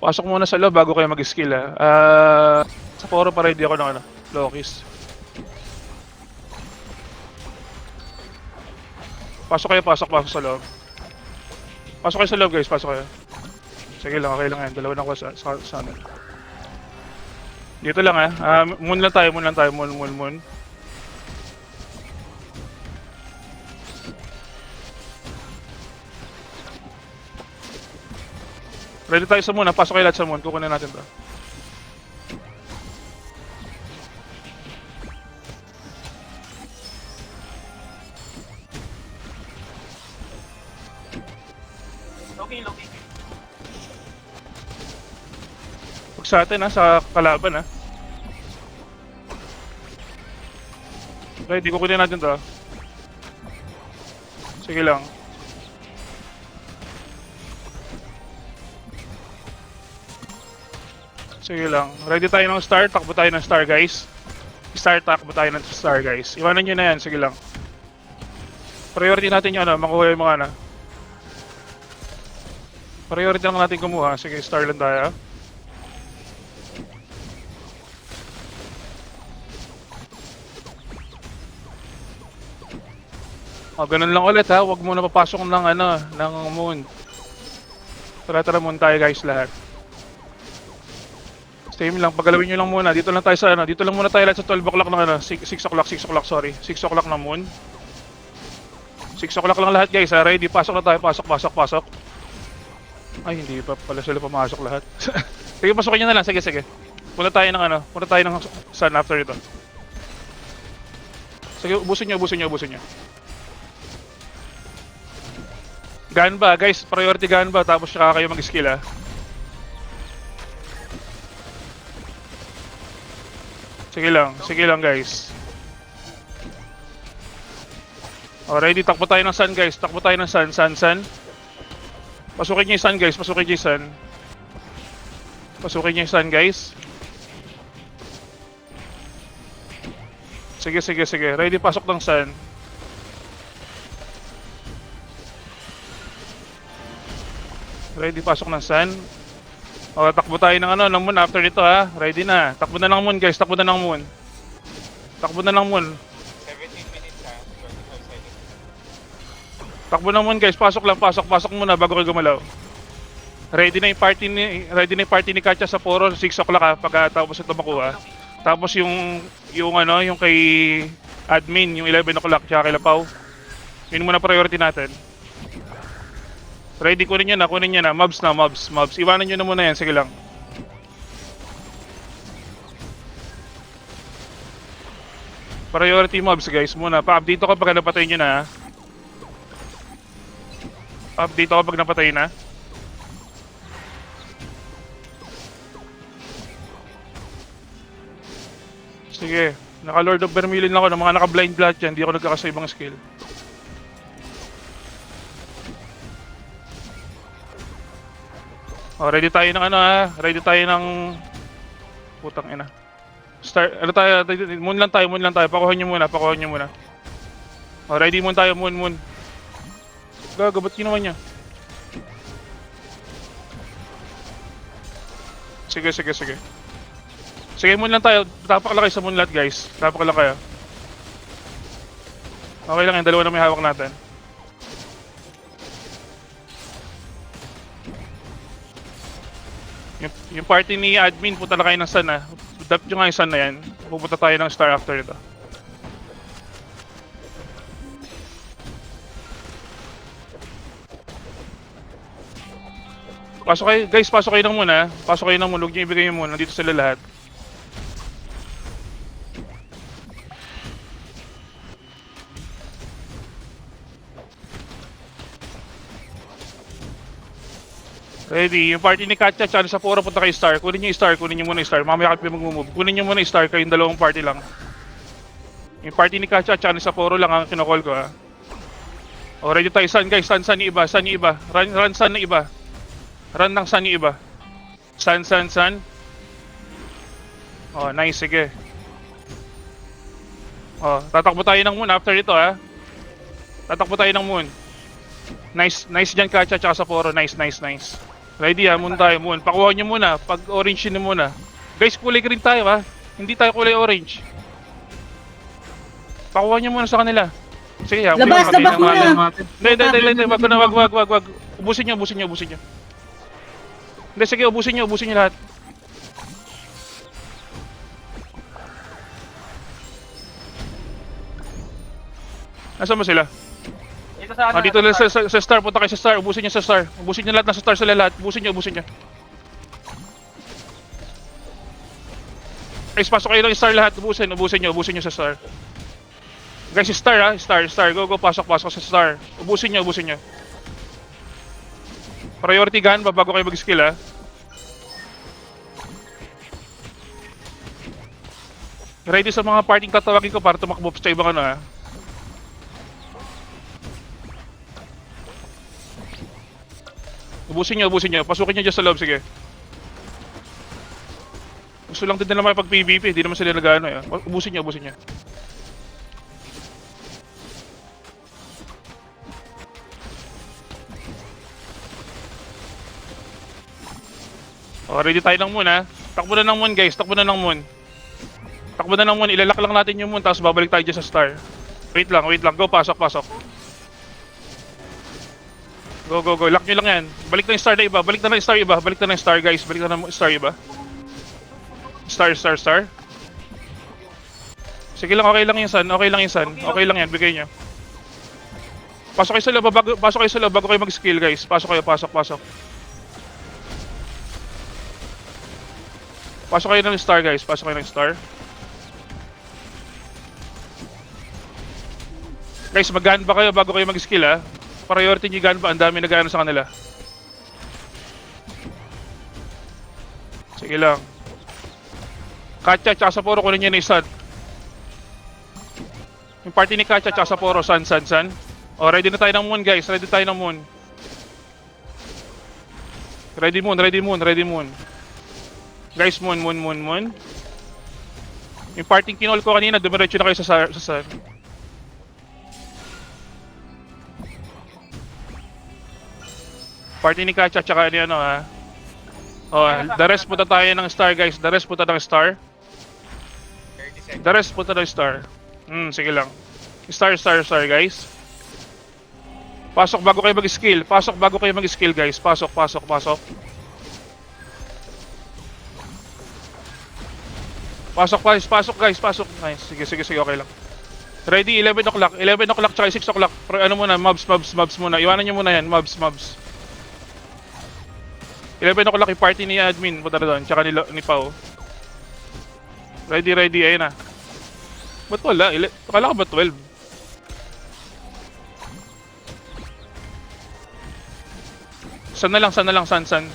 Pasok muna sa loob bago kayo mag-skill ha. Sa Poro pa ready ako ng ano, Lokis. Pasok kayo, pasok sa loob. Pasok kayo sa loob guys, pasok kayo. Sige lang, okay lang yan. Dalawa na ko sa ano. Dito lang ha. Moon lang tayo, moon. Ready tayo sa moon ha. Pasok kayo lahat sa moon. Kukunin natin to. Okay. Huwag sa atin ha, sa kalaban ha. Okay, di kukunin natin to. Sige lang. Sige lang. Ready tayo ng star. Takbo tayo ng star guys. Takbo tayo ng star guys. Iwanan nyo na yan. Sige lang. Priority natin yung ano. Makuha yung mga ano. Priority lang natin kumuha. Sige, star lang tayo. Ganun lang ulit ha. Huwag muna papasok ng ano, ng moon. Tara moon tayo guys lahat. Same lang, pagalawin nyo lang muna. Dito lang tayo sa ano, dito lang muna tayo lahat sa 12 o'clock ng ano, 6 o'clock, sorry. 6 o'clock ng moon. 6 o'clock lang lahat guys ha. Ready, pasok na tayo, pasok. Ay, hindi pa pala sila pumasok lahat. Sige, pasukin nyo na lang, sige. Punta tayo ng sun after ito. Sige, ubusin nyo. Gun ba? Guys, priority gun ba? Tapos saka kayo mag-skill ha. Sige lang guys. Already, takbo tayo ng sun guys. Sun. Pasukin niyo yung sun guys. Pasukin niyo yung sun guys. Sige. Ready, pasok ng sun. Ready, pasok ng sun. Takbo tayo ng ano, ng moon after nito ha. Ready na. Takbo na ng moon guys, takbo na ng moon. 17 minutes ha. 25 seconds. Takbo ng moon guys, pasok muna bago kayo gumalaw. Ready na yung party ni Katya sa Poro 6 o'clock ha, pagkatapos ito makuha. Tapos yung kay admin, yung 11 o'clock, tsaka kay Lapaw. Yun muna priority natin. Ready, kunin nyo na. Mobs. Iwanan nyo na muna yan, sige lang. Priority mobs guys muna. Pa-update ako pag napatay nyo na. Sige, naka-Lord of Vermilion ako ng mga naka-blind blood dyan. Hindi ako nagkakasa ibang skill. Ready tayo ng ano ha. Ready tayo ng putang ina. Start, ano tayo, moon lang tayo. Pakuha nyo muna. Ready moon tayo, moon. Gago, ba't ginawa niya? Sige. Sige, moon lang tayo. Tapak lang kayo sa moon lahat guys. Okay lang yan, dalawa na may hawak natin. Yung party ni admin, punta na kayo ng sun ha. Dap nyo nga yung sun na yan. Pupunta tayo ng star after ito. Pasok kayo ng moon ha. Huwag nyo ibigay yung moon. Nandito sila lahat. Ready, yung party ni Katya, tsaka sa Poro, punta kayo star. Kunin nyo muna yung star. Mamaya kayo mag-move. Kunin nyo muna yung star, kayong dalawang party lang. Yung party ni Katya, tsaka sa Poro lang ang kinocall ko ha. Ready tayo, sun guys, sun yung iba. Run sun na iba. Run ng sun yung iba. Sun. Nice, sige. Tatakbo tayo ng moon after ito ha. Nice dyan Katya, tsaka sa Poro, nice. Ready ha, moon tayo, moon. Pakuha nyo muna, pag orange nyo muna. Guys, kulay green tayo ha. Hindi tayo kulay orange. Pakuha nyo muna sa kanila. Sige ha, Labas, ubusin labas natin. muna. Hindi, wag ko na, wag. Ubusin nyo. Hindi, sige, ubusin nyo lahat. Nasaan ba sila? Dito sa ano? Dito lang sa star, punta kayo sa star, ubusin nyo sa star. Ubusin nyo lahat, nasa star sila lahat. Ubusin nyo. Guys, pasok kayo ng star lahat, ubusin nyo sa star. Guys, star ha, star. Go, pasok sa star. Ubusin nyo. Priority gun, bago kayo mag-skill ha. Ready sa mga parting tatawagin ko para tumakbo sa ibang ano ha. Ubusin nyo. Pasukin nyo dyan sa loob, sige. Gusto lang din nila makipag-PVP, hindi naman sila nag-ano eh. Ubusin nyo. Oh, ready tayo ng moon ha. Takbo na ng moon guys, takbo na ng moon, ilalak lang natin yung moon, tapos babalik tayo dyan sa star. Wait lang, go, pasok. Go, lock nyo lang yan. Balik na yung star na iba, balik na ng star guys, balik na ng star iba. Star. Sige lang, okay lang yan, bigay nyo. Pasok kayo sa loob bago kayo mag-skill guys, pasok. Pasok kayo ng star guys, Guys, mag-gun ba kayo bago kayo mag-skill ha? Priority nyo gun ba? Ang dami nag-ano sa kanila. Sige lang. Katya, tsaka Sapporo, kunin nyo na yung sun. Yung party ni Katya, tsaka Sapporo, sun. O, ready na tayo ng moon guys, Ready moon. Guys, moon. Yung parting kinol ko kanina, dumiretso na kayo sa sun. Party ni Katya, tsaka ano ha. Oh, the rest punta tayo ng star guys. The rest punta ng star. Sige lang. Star guys. Pasok bago kayo mag-skill. Guys. Pasok. Pasok. Nice. Sige, okay lang. Ready, 11 o'clock tsaka 6 o'clock. Ano muna, mobs muna. Iwanan nyo muna yan, mobs. 11 o'clock yung party ni admin, punta na doon, tsaka ni Pao. Ready, ayun na. Ba't wala? Akala ko ba 12? San na lang, san.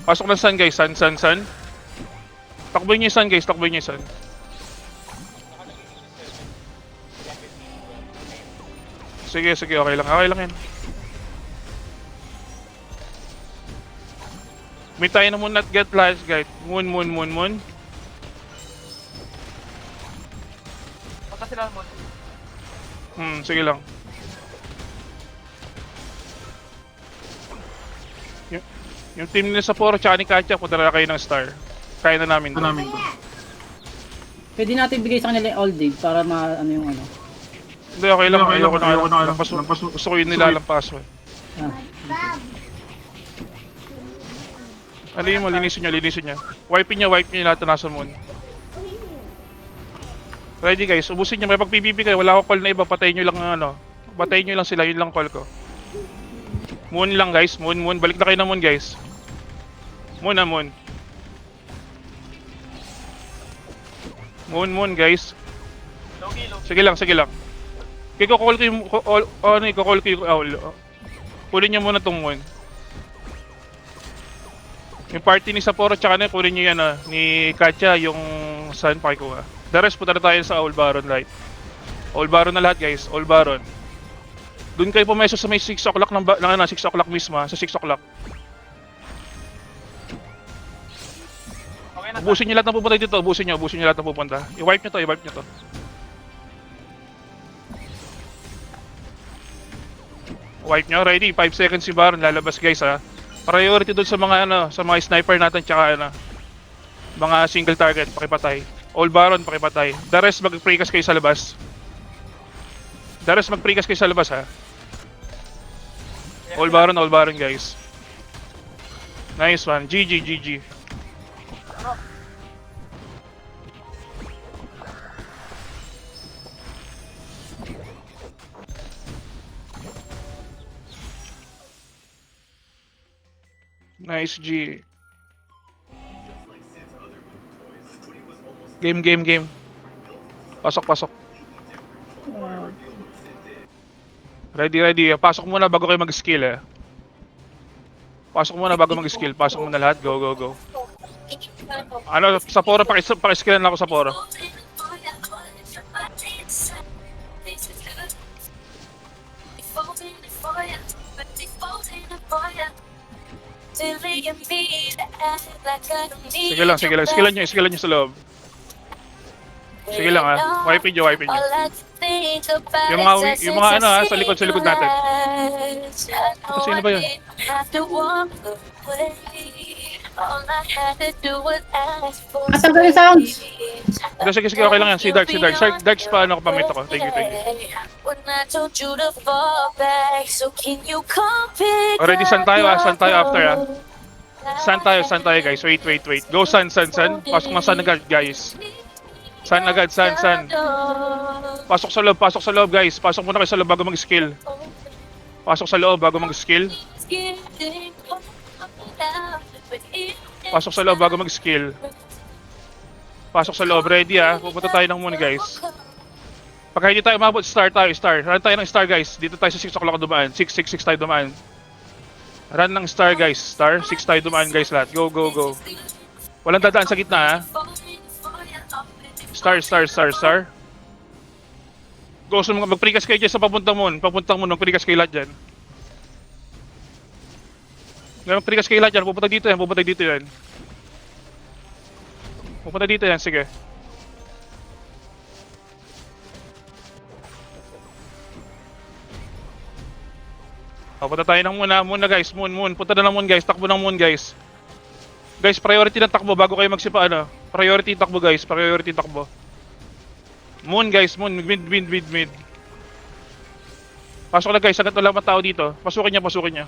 Pasok ng sun guys, sun. Takboy niyo yung sun guys, Sige, okay lang yan. May tayo na muna at get last guys. Moon. Punta sila mo. Sige lang. Yung team nila Sapporo tsaka ni Katya, punta na kayo ng star. Kaya na namin doon. Pwede natin bigay sa kanila yung all day para ano yung ano. Hindi, okay lang. Ayoko na. Gusto ko yung nilalampas. Alin mo, linisin nyo. Wipe nyo lahat na nasa moon. Ready guys, ubusin nyo. May pag-PVP kayo, wala akong call na iba. Patayin nyo lang sila, yun lang call ko. Moon lang guys, moon. Balik na kayo na moon guys. Moon. Moon guys. Logi. Sige lang. Kiko-call ko yung, kunin nyo muna tong moon. Yung party ni Sapporo tsaka na, kunin nyo yan ni Katya, yung sun pakikuha. The rest, punta na tayo sa All Baron light. All Baron na lahat guys, All Baron. Doon kayo pumeso sa may 6 o'clock 6 o'clock mismo, sa 6 o'clock. Okay na. Ubusin nyo lahat ng pupunta dito, ubusin nyo lahat ng pupunta. I-wipe nyo to. Wipe nyo. Ready? 5 seconds si Baron. Lalabas guys ha. Priority doon sa mga ano, sa mga sniper natin tsaka ano, mga single target, pakipatay. All Baron, pakipatay. The rest mag-precast kayo sa labas. The rest mag-precast kayo sa labas ha. All Baron guys. Nice one. GG, GG. Nice G. Game. Pasok. Ready. Pasok muna bago kayo mag-skill eh. Pasok muna lahat. Go. Ano, sa Poro, paki-skillan ako sa Poro. Sige lang. Skillan nyo sa loob. Sige lang ha. Wipe nyo. Yung mga ano ha, sa likod natin. Sino ba yun? Asan ko yung sounds? Sige, okay lang yan. Si Dark. Darks pa ano ko pamit ako. Thank you. Already san tayo after ha. San tayo guys. Wait. Go San. Pasok na San agad guys. San. Pasok sa loob guys. Pasok muna kayo sa loob bago mag-skill. Pasok sa loob bago mag-skill. Ready ha. Pupunta tayo ng moon guys. Pagka hindi tayo umabot, star. Run tayo ng star guys. Dito tayo sa 6 o'clock dumaan. 6 tayo dumaan. Run ng star guys. 6 tayo dumaan guys lahat. Go. Walang dadaan sa gitna ha. Star. Go, so mag-precast kayo dyan sa papuntang moon, mag-precast kayo lahat dyan. Mag-precast kayo lahat dyan, pupunta dito yan. Sige. Punta tayo ng moon na guys, moon. Punta na ng moon guys, takbo ng moon guys. Guys, priority ng takbo bago kayo magsipa ano. Priority takbo guys, Moon guys, mid. Pasok na guys, agad wala tao dito. Pasukin niya.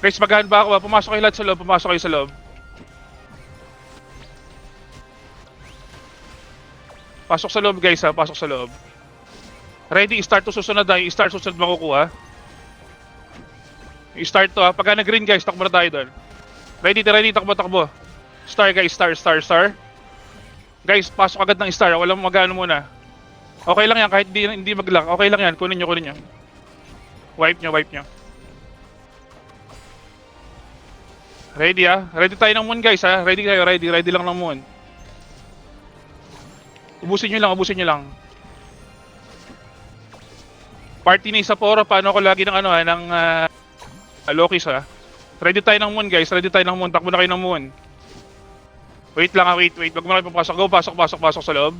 Guys, magahan ba ako? Pumasok kayo lahat sa loob, Pasok sa loob guys ha, pasok sa loob. Ready, start to susunod ha. Susunod makukuha. I-start to ha. Pagka nag-green guys, takbo na tayo doon. Ready, takbo. Star guys, star. Guys, pasok agad ng star. Walang magano muna. Okay lang yan, kahit hindi mag-lock. Okay lang yan, kunin nyo. Wipe nyo. Ready ha? Ready tayo ng moon guys ha? Ready lang ng moon. Ubusin nyo lang. Party ni Sapporo, paano ako lagi ng ano ha? Ng Lokis ha? Ready tayo ng moon guys, takbo na kayo ng moon. Wait. Wag mo na kayo papasok. Go, pasok sa loob.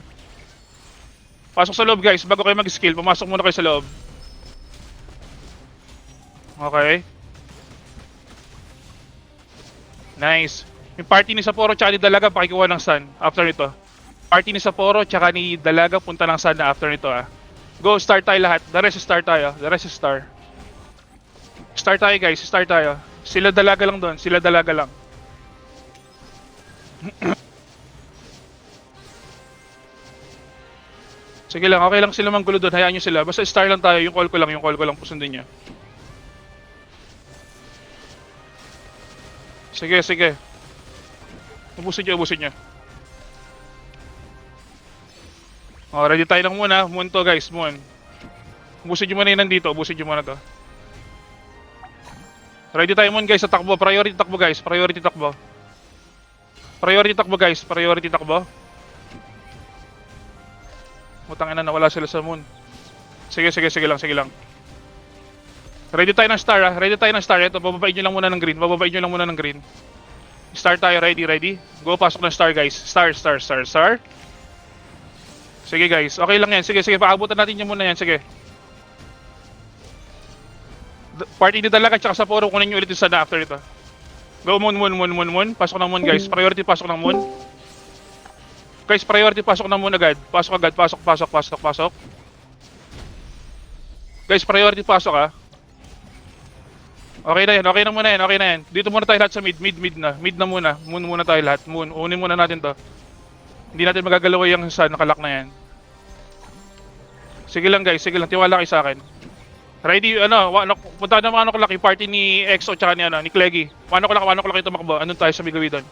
Pasok sa loob guys, bago kayo mag-skill, pumasok muna kayo sa loob. Okay. Nice. Yung party ni Sapporo tsaka ni Dalaga, pakikuha ng sun after nito. Party ni Sapporo tsaka ni Dalaga, punta ng sun na after nito ha. Go, start tayo lahat. The rest is star. Start tayo guys, Sila Dalaga lang doon, Sige lang, okay lang sila manggulo doon, hayaan nyo sila. Basta star lang tayo, yung call ko lang pusundin nyo. Sige. Ubusin nyo. Ready tayo lang muna, moon to guys, moon. Ubusin nyo muna yun nandito, to. Ready tayo moon guys sa takbo, priority takbo guys. Utang ina, nawala sila sa moon. Sige lang. Ready tayo ng star ha. Ito, bababain nyo lang muna ng green. Start tayo, ready. Go, pasok ng star guys. Star. Sige guys, okay lang yan. Sige, sige, paabutan natin yung muna yan. Sige. Party ni Dalaga tsaka sa Poro, kunin nyo ulit yung sana after ito. Go moon, moon, moon, moon, moon. Pasok ng moon guys. Priority pasok ng moon. Guys, priority pasok ng moon agad. Pasok agad, pasok, pasok, pasok, pasok. Guys, priority pasok ah. Okay na yan, okay na muna yan, okay na yan. Dito muna tayo lahat sa mid, mid na. Mid na muna. Moon muna tayo lahat. Moon, unin muna natin to. Hindi natin magagalaw yung sun, nakalak na yan. Sige lang guys, sige lang, tiwala kayo sa akin. Ready, punta na mga o'clock yung party ni EXO tsaka ni Cleggy. 1 o'clock yung tumakbo. Andun tayo sa Bigawi doon.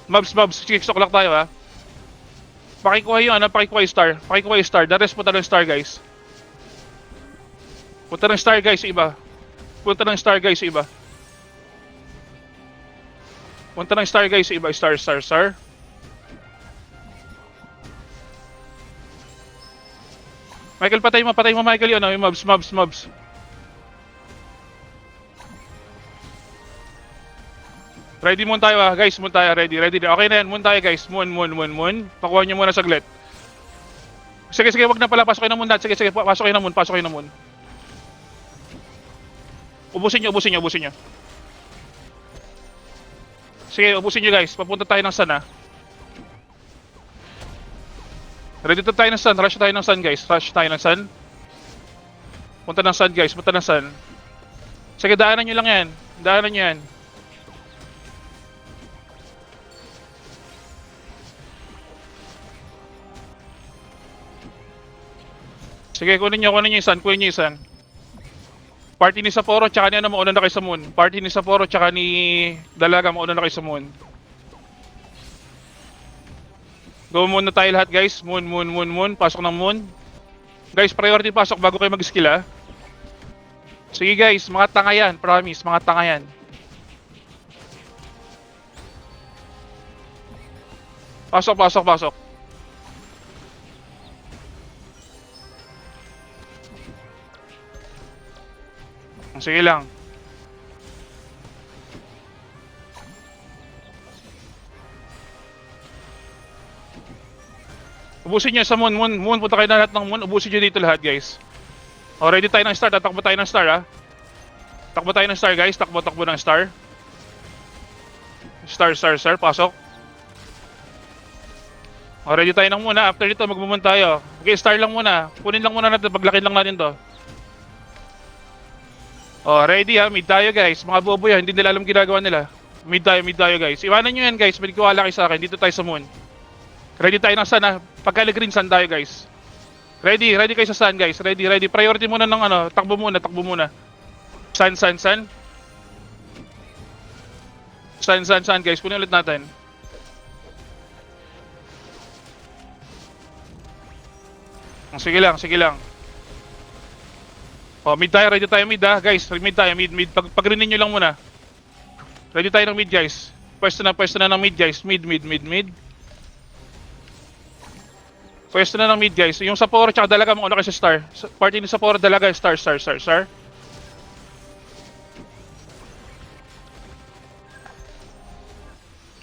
Mobs, 6 o'clock tayo ha. Pakikuha yung pakikuha yung star. Pakikuha yung star. The rest punta ng star guys. Punta ng star guys yung iba. Punta ng star guys yung iba. Punta ng star guys yung iba. Star, star, star. Michael, patay mo Michael yung mobs. Ready moon tayo guys, moon tayo, ready. Okay na yan, moon tayo guys, moon. Pakuha nyo muna saglit. Sige, wag na pala, pasok kayo na moon lahat. Sige, pasok kayo na moon. Ubusin nyo. Sige, ubusin nyo guys, papunta tayo ng sun ha. Ready to tayo ng sun, rush tayo ng sun guys, Punta ng sun guys, Sige, daanan nyo lang yan. Sige, kunin nyo yung sun. Party ni Sapporo, tsaka ni mauna na kayo sa moon. Party ni Sapporo, tsaka ni Dalaga, mauna na kayo sa moon. Go moon na tayo lahat guys. Moon. Pasok ng moon. Guys, priority pasok bago kayo mag-skill ha. Sige guys, mga tanga yan. Promise, mga tanga yan. Pasok. Sige lang. Ubusin nyo sa moon. Punta kayo na lahat ng moon. Ubusin nyo dito lahat guys. O, ready tayo ng star. Tatakbo tayo ng star ha. Takbo tayo ng star guys. Takbo ng star. Star. Pasok. O, ready tayo ng muna. After dito magmumon tayo. Okay, star lang muna. Kunin lang muna natin. Paglakin lang natin to. O, ready ha. Mid tayo guys. Mga bobo yan. Hindi nila alam ginagawa nila. Mid tayo guys. Iwanan nyo yan guys. Magkiwala kayo sa akin. Dito tayo sa moon. Ready tayo ng sun ha. Pagka green sun tayo guys. Ready kayo sa sun guys. Ready. Priority muna ng takbo muna. Sun. Sun guys. Kunin ulit natin. Sige lang. O, mid tayo. Ready tayo mid ha. Guys, mid tayo. Mid. Pag-greenin nyo lang muna. Ready tayo ng mid guys. Pwesto na ng mid guys. Mid. Pwesto na ng mid guys. Yung Sapporo tsaka Dalaga mauna kayo sa star. Party ni Sapporo, Dalaga, star.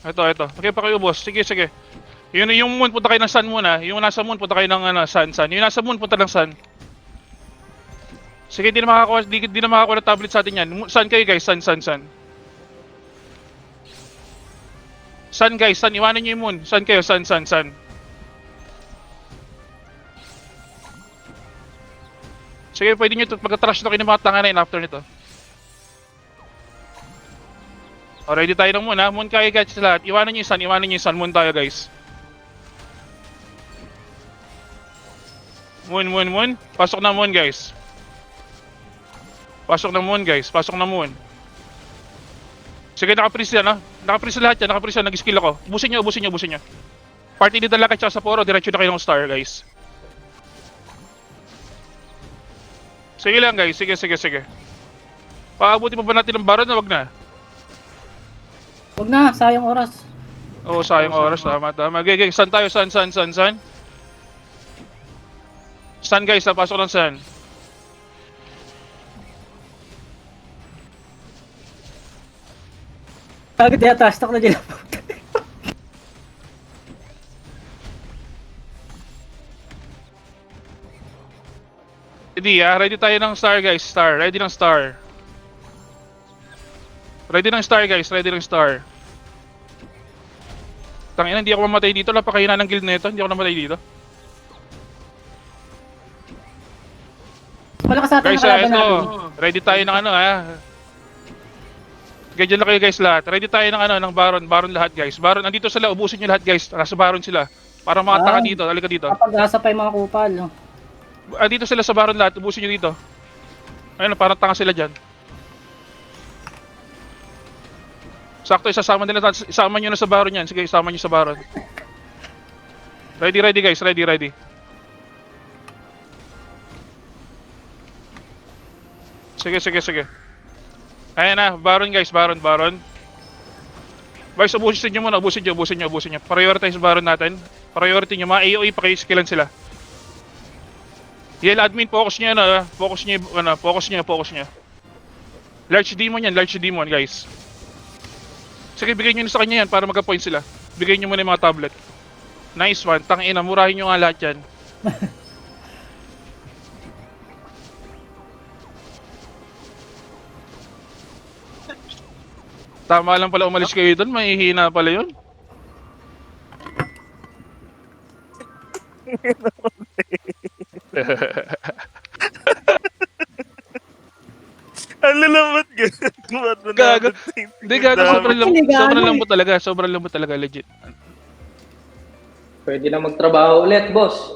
Ito. Okay pa kayo boss. Sige. Yung moon punta kayo ng sun muna. Yung nasa moon punta kayo ng sun. Yung nasa moon punta ng sun. Sige, di na makakuha ng tablet sa atin yan. Sun kayo guys, sun. Sun guys, iwanan nyo yung moon. Sun kayo, sun. Sige, pwede nyo pagka-trash na kayo ng mga tanga na yun after nito. O, ready tayo ng moon ha. Moon kayo guys lahat. Iwanan nyo yung sun. Moon tayo guys. Moon. Pasok na moon guys. Pasok na moon. Sige, naka-freeze yan ha. Naka-freeze lahat yan. Nag-skill ako. Ubusin nyo. Party ni Dalaga tsaka Sapporo. Diretso na kayo ng star guys. Sige lang guys, sige. Paabuti pa ba natin ng baron na wag na? Wag na, sayang oras. Oo, sayang oras, tama. Okay, sun tayo, sun. Sun guys, pasok ng sun. Agad yata, stock na dyan. Ready tayo ng star guys, star. Ready ng star. Ready ng star guys, ready ng star. Tangina, hindi ako mamatay dito. Napakahina ng guild nito, hindi ako namatay dito. Malakas sa atin Guys, ang kalaban ito. natin. Ready tayo ng ano ha. Ganyan lang kayo guys lahat. Ready tayo ng ano, ng Baron. Baron lahat guys. Baron, andito sila. Ubusin nyo lahat guys. Nasa Baron sila. Para mga taka dito. Halika dito. Kapag-asa pa yung mga kupal. No? Andito sila sa Baron lahat. Ubusin nyo dito. Ayun, parang tanga sila dyan. Sakto, isasama nila. Isama nyo na sa Baron yan. Sige, isama nyo sa Baron. Ready guys. Ready. Sige. Ayan na, Baron guys, Baron. Guys, ubusin nyo muna, ubusin nyo. Prioritize Baron natin. Priority nyo, mga AOE, pakiskillan sila. Yell admin, focus nyo, focus nyo. Large demon guys. Sige, bigay nyo na sa kanya yan para magka-point sila. Bigay nyo muna yung mga tablet. Nice one, tangina, murahin nyo nga lahat yan. Tama lang pala umalis kayo doon, mahihina pala yun. Ang lalamat ganun. Gago. Hindi, gago, sobrang lambot talaga, legit. Pwede na magtrabaho ulit, boss.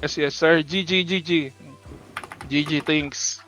Yes sir, GG, thanks.